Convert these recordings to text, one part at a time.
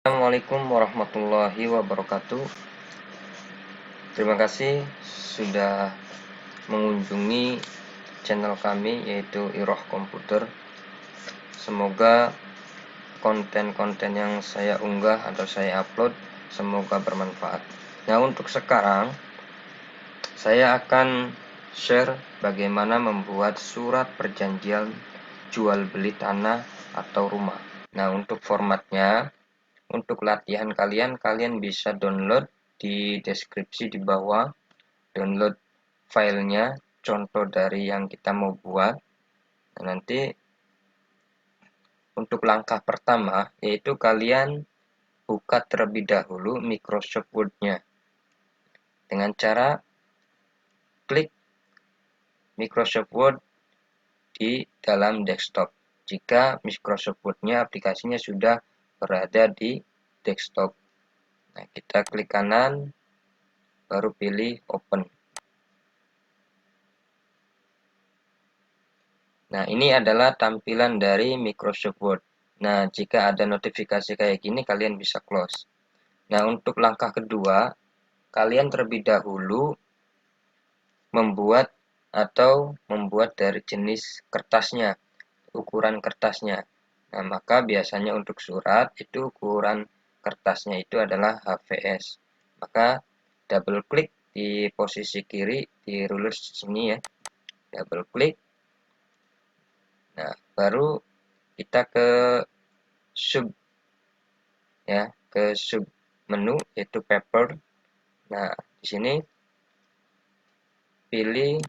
Assalamualaikum warahmatullahi wabarakatuh. Terima kasih sudah mengunjungi channel kami yaitu Iroh Komputer. Semoga konten-konten yang saya unggah atau saya upload semoga bermanfaat. Nah, untuk sekarang saya akan share bagaimana membuat surat perjanjian jual beli tanah atau rumah. Nah, untuk formatnya, untuk latihan kalian bisa download di deskripsi di bawah, download filenya, contoh dari yang kita mau buat. Nah, nanti untuk langkah pertama, yaitu kalian buka terlebih dahulu Microsoft Word-nya. Dengan cara klik Microsoft Word di dalam desktop. Jika Microsoft Word-nya aplikasinya sudah berada di desktop. Nah, kita klik kanan, baru pilih Open. Nah, ini adalah tampilan dari Microsoft Word. Nah, jika ada notifikasi kayak gini, kalian bisa close. Nah, untuk langkah kedua, kalian terlebih dahulu membuat dari jenis kertasnya, ukuran kertasnya. Nah, maka biasanya untuk surat itu ukuran kertasnya itu adalah HVS. Maka double klik di posisi kiri di ruler sini ya. Double klik. Nah, baru kita ke sub ya, ke sub menu yaitu paper. Nah, di sini pilih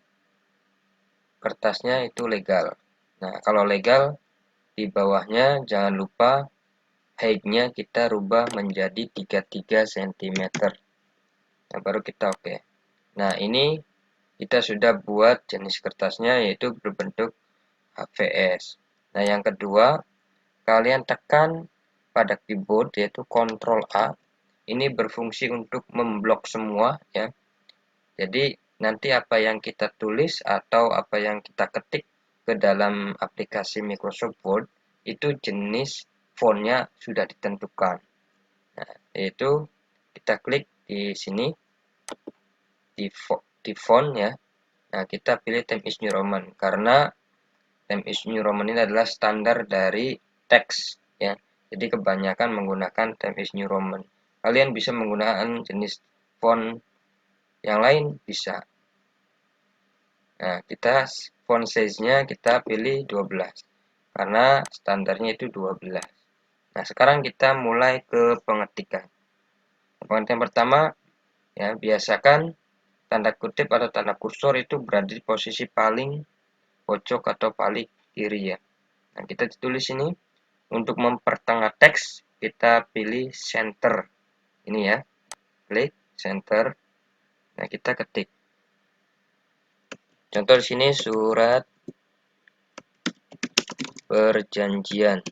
kertasnya itu legal. Nah, kalau legal di bawahnya jangan lupa height-nya kita rubah menjadi 33 cm. Nah, baru kita oke. Nah, ini kita sudah buat jenis kertasnya yaitu berbentuk HVS. Nah, yang kedua, kalian tekan pada keyboard yaitu Ctrl A. Ini berfungsi untuk memblok semua ya. Jadi nanti apa yang kita tulis atau apa yang kita ketik ke dalam aplikasi Microsoft Word itu jenis fontnya sudah ditentukan. Nah, yaitu kita klik di sini di font ya. Nah, kita pilih Times New Roman karena Times New Roman ini adalah standar dari teks ya. Jadi kebanyakan menggunakan Times New Roman. Kalian bisa menggunakan jenis font yang lain bisa. Nah, kita font size-nya kita pilih 12 karena standarnya itu 12. Nah, sekarang kita mulai ke pengetikan. Pengetikan pertama ya, biasakan tanda kutip atau tanda kursor itu berada di posisi paling pojok atau paling kiri ya. Nah, kita tulis ini untuk mempertengah teks kita pilih center. Ini ya. Klik center. Nah, kita ketik. Contoh di sini surat perjanjian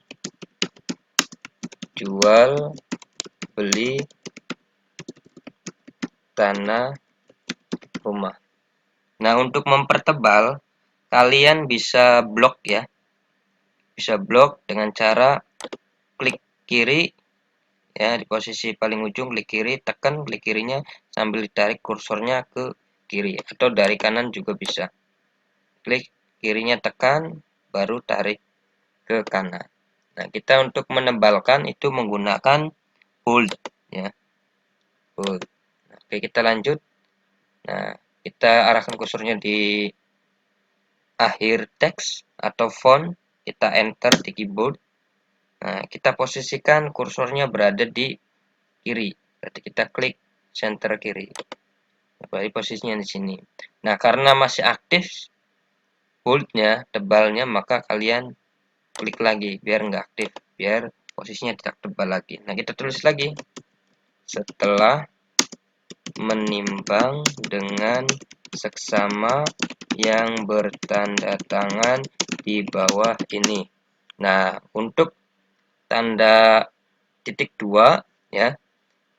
jual beli tanah rumah. Nah, untuk mempertebal kalian bisa blok ya. Bisa blok dengan cara klik kiri ya, di posisi paling ujung klik kiri, tekan klik kirinya sambil ditarik kursornya ke kiri atau dari kanan juga bisa. Klik kirinya tekan baru tarik ke kanan. Nah, kita untuk menebalkan itu menggunakan hold ya. Hold. Nah, oke, kita lanjut. Nah, kita arahkan kursornya di akhir teks atau font, kita enter di keyboard. Nah, kita posisikan kursornya berada di kiri. Berarti kita klik center kiri. Berarti posisinya di sini. Nah, karena masih aktif boldnya, tebalnya, maka kalian klik lagi biar nggak aktif, biar posisinya tidak tebal lagi. Nah, kita tulis lagi setelah menimbang dengan seksama yang bertanda tangan di bawah ini. Nah, untuk tanda titik 2 ya,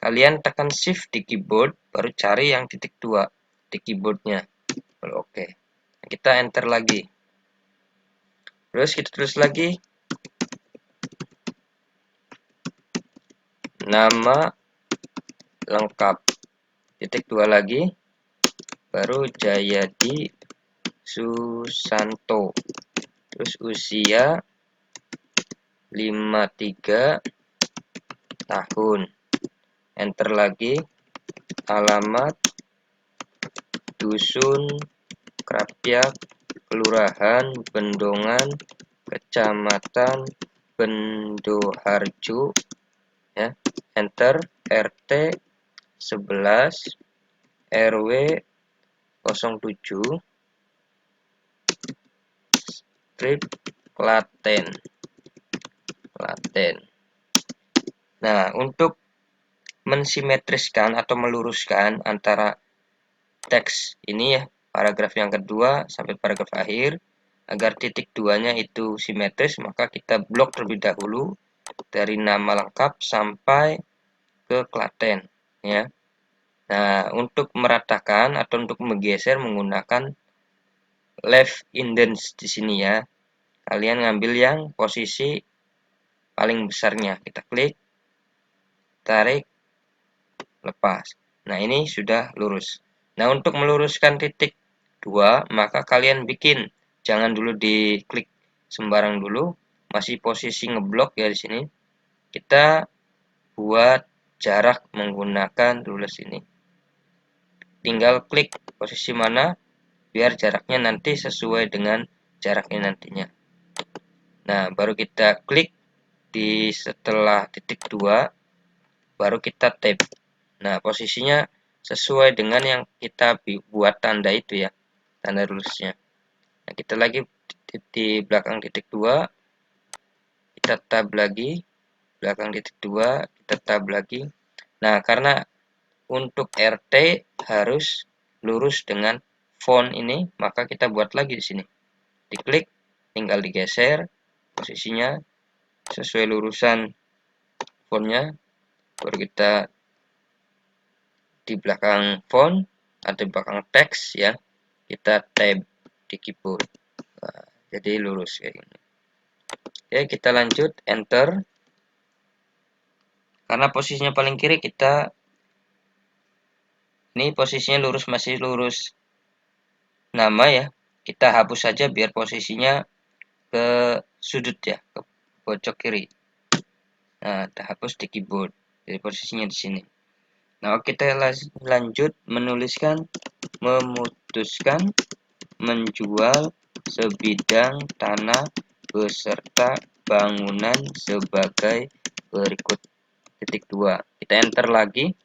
kalian tekan shift di keyboard baru cari yang titik 2 di keyboardnya. Oke. Kita enter lagi. Terus kita tulis lagi. nama lengkap, titik 2 lagi, baru Jayadi Susanto, terus usia 53 tahun, enter lagi, alamat dusun Krapyak, kelurahan Bendongan, kecamatan Bendoharjo, ya, enter, RT 11 RW 07 strip Klaten. Nah, untuk mensimetriskan atau meluruskan antara teks ini ya, paragraf yang kedua sampai paragraf akhir, agar titik duanya itu simetris, maka kita blok terlebih dahulu dari nama lengkap sampai ke Klaten, ya. Nah, untuk meratakan atau untuk menggeser menggunakan left indents di sini ya. Kalian ngambil yang posisi paling besarnya, kita klik, tarik, lepas. Nah, ini sudah lurus. Nah, untuk meluruskan titik 2, maka kalian bikin, jangan dulu diklik sembarang dulu, masih posisi ngeblok ya di sini. Kita buat jarak menggunakan rules ini. Tinggal klik posisi mana, biar jaraknya nanti sesuai dengan jaraknya nantinya. Nah, baru kita klik di setelah titik 2, baru kita tab. Nah, posisinya sesuai dengan yang kita buat tanda itu ya, tanda rulesnya. Nah, kita lagi di belakang titik 2, kita tab lagi, belakang titik 2, kita tab lagi. Nah, karena untuk RT harus lurus dengan font ini, maka kita buat lagi di sini. Diklik, tinggal digeser posisinya sesuai lurusan fontnya, baru kita di belakang font atau di belakang teks ya, kita tab di keyboard. Nah, jadi lurus kayak gini. Oke, kita lanjut, enter. Karena posisinya paling kiri, kita ini posisinya lurus, masih lurus nama ya, kita hapus saja biar posisinya ke sudut ya, ke pojok kiri. Nah, kita hapus di keyboard, jadi posisinya di sini. Nah, kita lanjut menuliskan memutuskan menjual sebidang tanah beserta bangunan sebagai berikut. Titik 2. Kita enter lagi.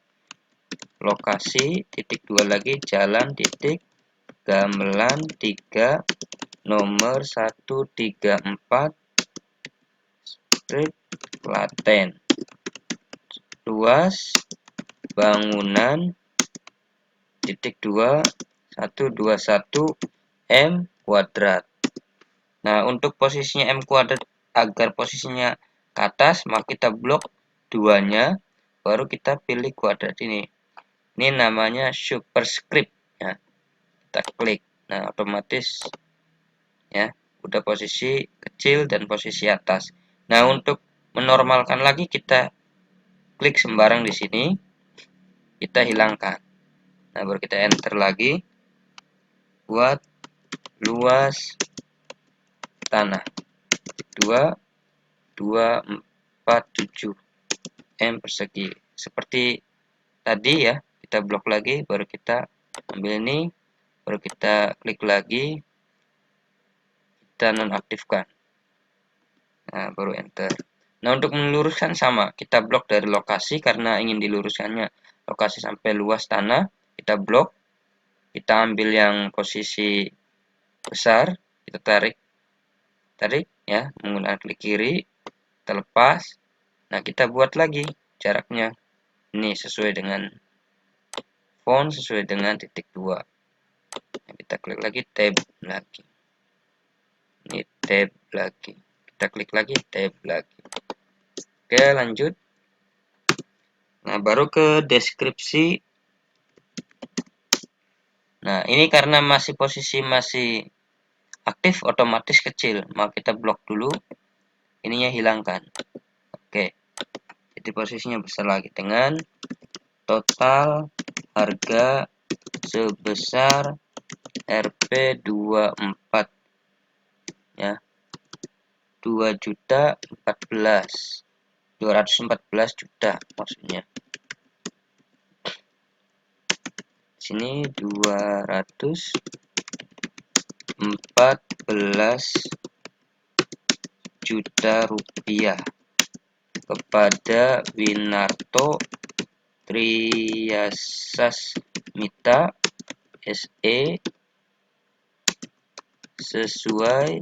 Lokasi titik 2 lagi, jalan titik gamelan 3 nomor 134 strip Klaten. Luas bangunan titik 2 121 M kuadrat. Nah, untuk posisinya M kuadrat agar posisinya ke atas, maka kita blok duanya, baru kita pilih kuadrat ini. Ini namanya superscript ya. Kita klik. Nah, otomatis ya, udah posisi kecil dan posisi atas. Nah, untuk menormalkan lagi kita klik sembarang di sini. Kita hilangkan. Nah, baru kita enter lagi. Buat luas tanah 2247 M persegi. Seperti tadi ya, kita blok lagi, baru kita ambil ini, baru kita klik lagi, kita nonaktifkan. Nah, baru enter. Nah, untuk meluruskan sama, kita blok dari lokasi karena ingin diluruskannya lokasi sampai luas tanah, kita blok, kita ambil yang posisi besar, kita tarik ya, menggunakan klik kiri, kita lepas. Nah, kita buat lagi jaraknya. Ini sesuai dengan font, sesuai dengan titik 2. Nah, kita klik lagi, tab lagi. Ini tab lagi. Kita klik lagi, tab lagi. Oke, lanjut. Nah, baru ke deskripsi. Nah, ini karena masih posisi masih aktif, otomatis kecil. Maka kita blok dulu. Ininya hilangkan. Oke. Jadi posisinya besar lagi dengan total harga sebesar Rp24 ya, 214 juta maksudnya. Sini 214 juta rupiah kepada Winarto Triyasasmita SE sesuai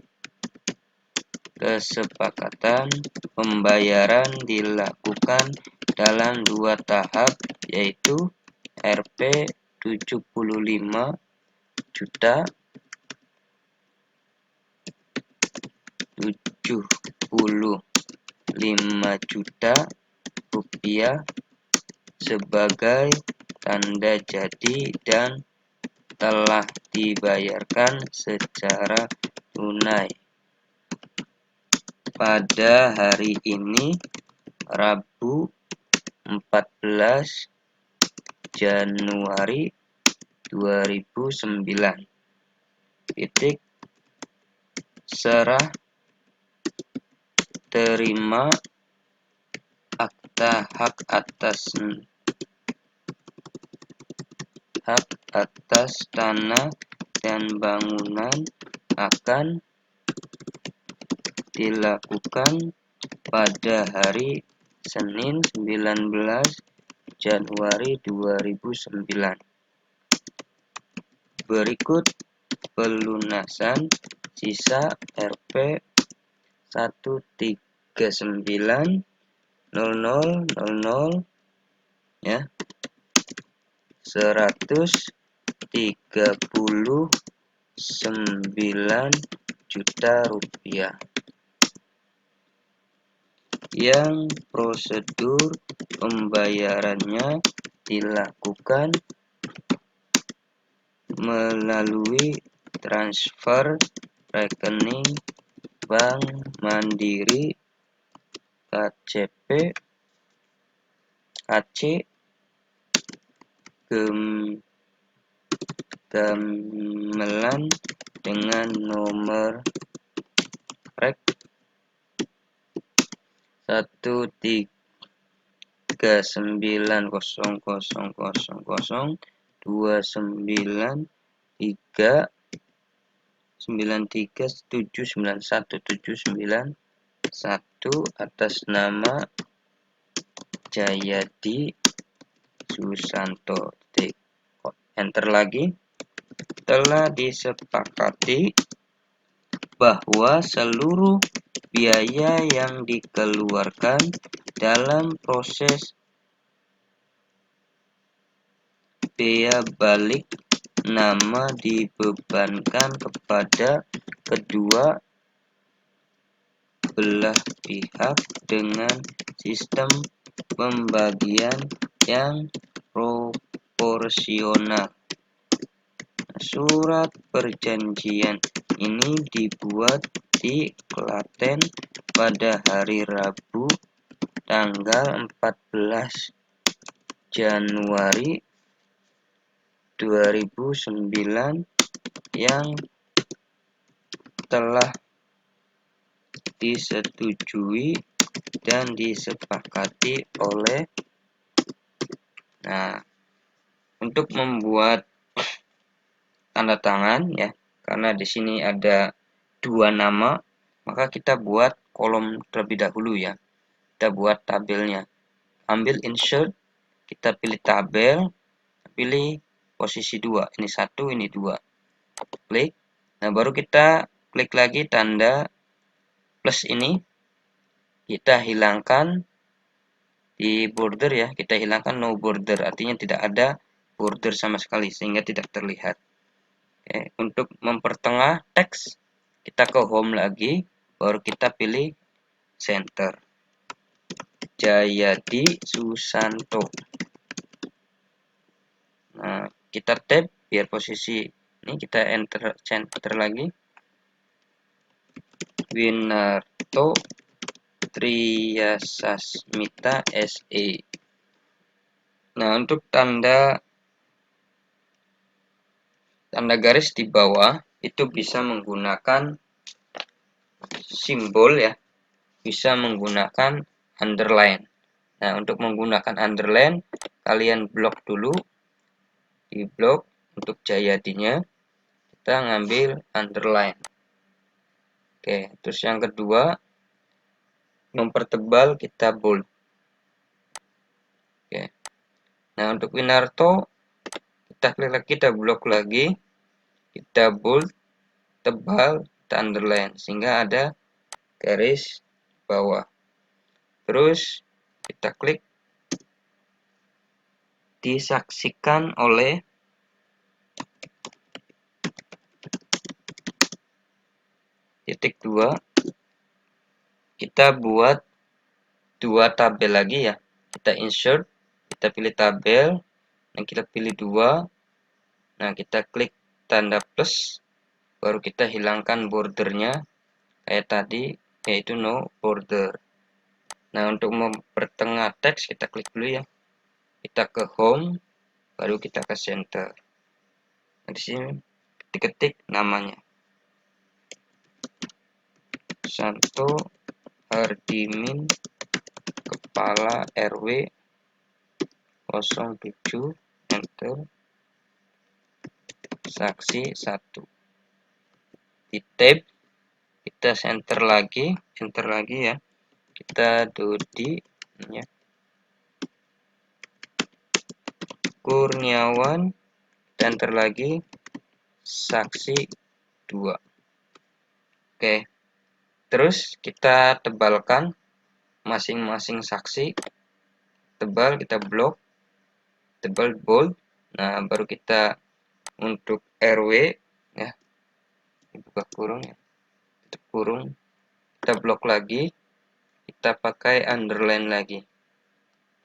kesepakatan. Pembayaran dilakukan dalam 2 tahap, yaitu Rp 75 juta 75 juta rupiah sebagai tanda jadi dan telah dibayarkan secara tunai pada hari ini, Rabu 14 Januari 2009. Titik serah terima akta hak atas tanah dan bangunan akan dilakukan pada hari Senin 19 Januari 2009. Berikut pelunasan sisa Rp 139.0000 ya, 139 juta rupiah yang prosedur pembayarannya dilakukan melalui transfer rekening Bank Mandiri KCP KC Gamelan dengan nomor rek 1390000293791 atas nama Jayadi Susanto. Enter lagi. Telah disepakati bahwa seluruh biaya yang dikeluarkan dalam proses bea balik nama dibebankan kepada kedua belah pihak dengan sistem pembagian yang proporsional. Surat perjanjian ini dibuat di Klaten pada hari Rabu tanggal 14 Januari 2009 yang telah disetujui dan disepakati oleh. Nah, untuk membuat tanda tangan ya, karena di sini ada 2 nama, maka kita buat kolom terlebih dahulu ya. Kita buat tabelnya. Ambil insert, kita pilih tabel, pilih posisi 2. Ini 1, ini 2. Klik. Nah, baru kita klik lagi tanda plus ini. Kita hilangkan di border ya, kita hilangkan no border, artinya tidak ada border sama sekali sehingga tidak terlihat. Oke, untuk mempertengah teks kita ke home lagi, baru kita pilih center. Jayadi Susanto. Nah, kita tab biar posisi ini, kita center lagi. Winarto Triyasasmita SE. Nah, untuk tanda garis di bawah itu bisa menggunakan simbol ya, bisa menggunakan underline. Nah, untuk menggunakan underline, kalian blok dulu, di blok untuk Jayadinya, kita ngambil underline. Oke, terus yang kedua, mempertebal kita bold. Oke. Nah, untuk Winarto, kita klik lagi, kita blok lagi, kita bold, tebal, kita underline, sehingga ada garis bawah. Terus kita klik, disaksikan oleh titik 2. Kita buat 2 tabel lagi ya. Kita insert, kita pilih tabel, dan kita pilih 2. Nah, kita klik tanda plus, baru kita hilangkan bordernya kayak tadi, yaitu no border. Nah, untuk mempertengah teks kita klik dulu ya. Kita ke home, baru kita ke center. Nah, di sini diketik namanya. Santo Hardimin, Kepala RW 07, enter. Saksi 1. Di tab, kita enter lagi ya. Kita Dodi ya. Kurniawan, enter lagi, saksi 2. Oke. Terus kita tebalkan masing-masing saksi. Tebal, kita blok, tebal bold. Nah, baru kita untuk RW ya, buka kurung ya, tutup kurung, kita blok lagi, kita pakai underline lagi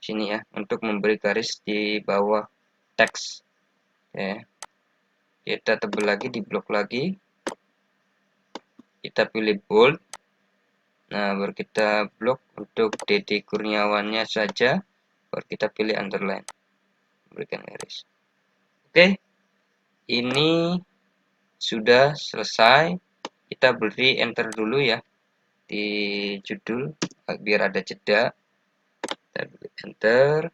sini ya, untuk memberi garis di bawah teks ya. Kita tebal lagi, di blok lagi, kita pilih bold. Nah, baru kita blok untuk Deddy Kurniawannya saja, baru kita pilih underline, berikan garis. Oke, ini sudah selesai. Kita beri enter dulu ya di judul biar ada jeda. Kita beri enter.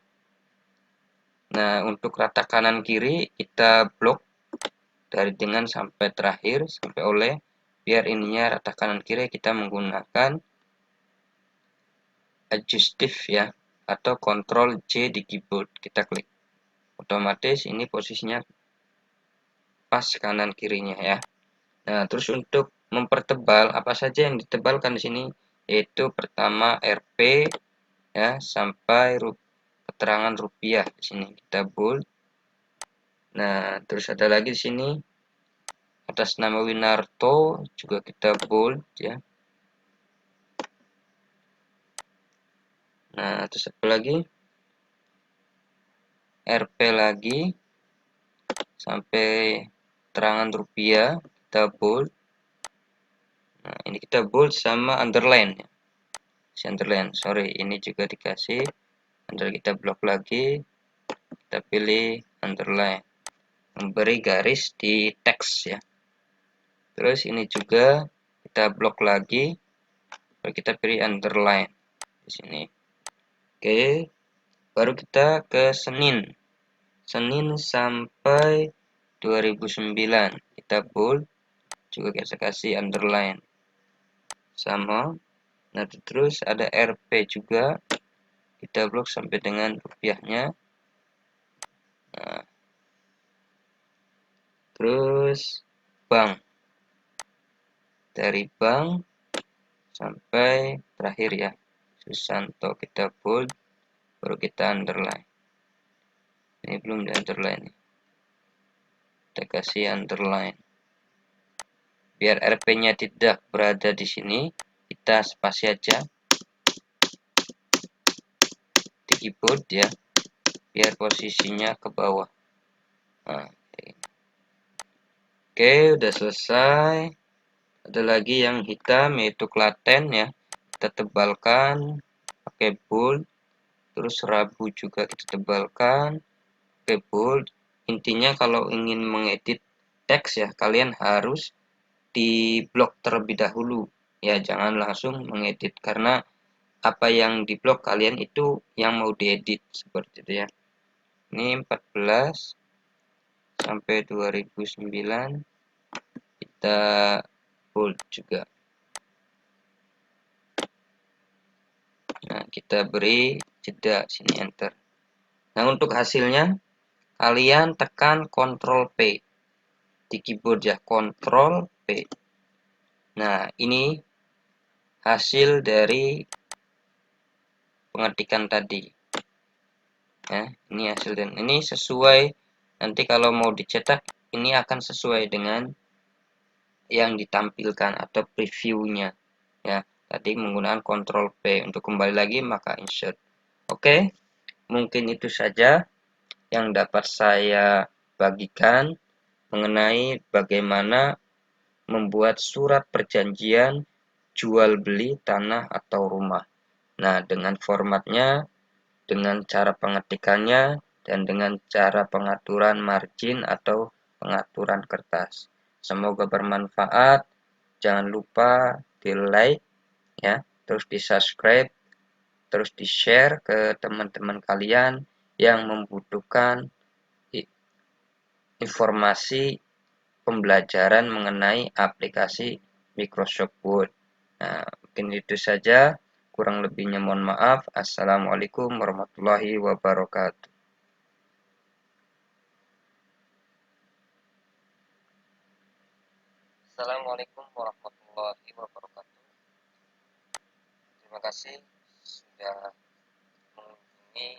Nah, untuk rata kanan kiri kita blok dari dengan sampai terakhir, sampai oleh, biar ininya rata kanan kiri. Kita menggunakan adjustif ya, atau Ctrl J di keyboard. Kita klik, otomatis ini posisinya pas kanan kirinya ya. Nah, terus untuk mempertebal, apa saja yang ditebalkan di sini, yaitu pertama RP ya, sampai keterangan rupiah. Di sini kita bold. Nah, terus ada lagi di sini atas nama Winarto juga kita bold ya. Nah, terus apa lagi, RP lagi sampai keterangan rupiah kita bold. Nah, ini kita bold sama underline ya. Underline, sorry, ini juga dikasih underline. Kita blok lagi, kita pilih underline, memberi garis di teks ya. Terus ini juga kita blok lagi, baru kita pilih underline di sini. Oke, baru kita ke Senin sampai 2009 kita bold, juga kita kasih underline sama. Nah, terus ada RP juga kita blok sampai dengan rupiahnya. Nah, terus bank, dari bank sampai terakhir ya, Susanto kita bold, baru kita underline. Ini belum di underline, kita kasih underline. Biar RP-nya tidak berada di sini, kita spasi aja di keyboard ya, biar posisinya ke bawah. Nah, oke, udah selesai. Ada lagi yang hitam, yaitu Klaten ya. kita tebalkan pakai bold, terus Rabu juga kita tebalkan pakai bold. Intinya kalau ingin mengedit teks ya, kalian harus di blok terlebih dahulu ya, jangan langsung mengedit, karena apa yang di blok kalian itu yang mau diedit seperti itu ya. Ini 14 sampai 2009 kita bold juga. Nah, kita beri jeda sini, enter. Nah, untuk hasilnya kalian tekan Ctrl P di keyboard ya, Ctrl P. Nah, ini hasil dari pengetikan tadi. Ya, ini hasil, dan ini sesuai, nanti kalau mau dicetak ini akan sesuai dengan yang ditampilkan atau previewnya ya. Tadi menggunakan Ctrl P. Untuk kembali lagi maka insert. Oke, mungkin itu saja yang dapat saya bagikan mengenai bagaimana membuat surat perjanjian jual beli tanah atau rumah. Nah, dengan formatnya, dengan cara pengetikannya, dan dengan cara pengaturan margin atau pengaturan kertas. Semoga bermanfaat. Jangan lupa di like ya, terus di subscribe, terus di share ke teman-teman kalian yang membutuhkan informasi pembelajaran mengenai aplikasi Microsoft Word. Nah, mungkin itu saja. Kurang lebihnya mohon maaf. Assalamualaikum warahmatullahi wabarakatuh. Assalamualaikum warahmatullahi wabarakatuh. Terima kasih sudah mengunjungi